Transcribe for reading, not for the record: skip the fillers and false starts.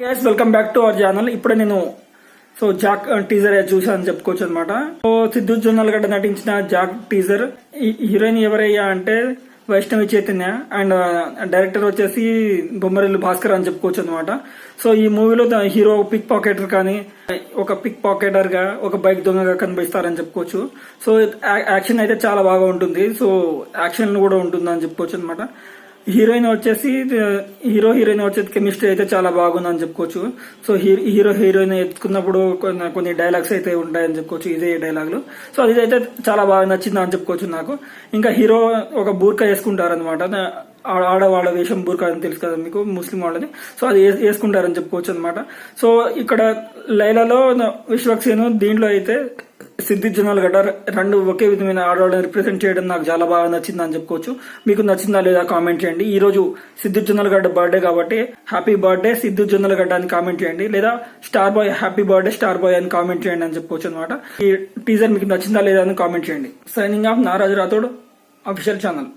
Guys welcome back to our channel. ఇప్పుడే నేను Jack teaser చూసాను చెప్పుకోవచ్చు అనమాట. సిద్ధు జొన్నలగడ్డ నటించిన జాక్ టీజర్. హీరోయిన్ ఎవరయ్యా అంటే వైష్ణవి చైతన్య అండ్ డైరెక్టర్ వచ్చేసి బొమ్మరిల్లు భాస్కర్ అని చెప్పుకోవచ్చు అనమాట. సో ఈ మూవీలో హీరో పిక్ పాకెటర్ కానీ ఒక పిక్ పాకెటర్ గా ఒక బైక్ దొంగగా కనిపిస్తారని చెప్పుకోవచ్చు. సో యాక్షన్ అయితే చాలా బాగా ఉంటుంది. సో యాక్షన్ కూడా ఉంటుంది అని చెప్పుకోవచ్చు అనమాట. హీరోయిన్ వచ్చేసి హీరోయిన్ వచ్చేసి కెమిస్ట్రీ అయితే చాలా బాగుందని చెప్పుకోవచ్చు. సో హీరోయిన్ ఎత్తుకున్నప్పుడు కొన్ని డైలాగ్స్ అయితే ఉంటాయని చెప్పుకోవచ్చు, ఇదే డైలాగులు. సో అది అయితే చాలా బాగా నచ్చింది అని చెప్పుకోవచ్చు నాకు. ఇంకా హీరో ఒక బూర్కా వేసుకుంటారనమాట. ఆడవాళ్ళ వేషం బూర్కా అని తెలుసు కదా మీకు, ముస్లిం వాళ్ళది. సో అది వేసుకుంటారని చెప్పుకోవచ్చు అనమాట. సో ఇక్కడ లైలాలో విశ్వక్సేను, దీంట్లో అయితే సిద్ధు జొన్నలగడ్డ రెండు ఒకే విధమైన ఆడవాళ్ళని రిప్రజెంట్ చేయడం నాకు చాలా బాగా నచ్చింది అని చెప్పుకోవచ్చు. మీకు నచ్చిందా లేదా కామెంట్ చేయండి. ఈ రోజు సిద్ధు జొన్నలగడ్డ బర్త్డే కాబట్టి హ్యాపీ బర్త్డే సిద్ధు జొన్నలగడ్డ అని కామెంట్ చేయండి, లేదా star boy happy birthday star boy అని కామెంట్ చేయండి అని చెప్పుకోవచ్చు అనమాట. ఈ టీజర్ మీకు నచ్చిందా లేదా అని కామెంట్ చేయండి. సైనింగ్ ఆఫ్ నారాజు రాథోడ్ అఫీషియల్ ఛానల్.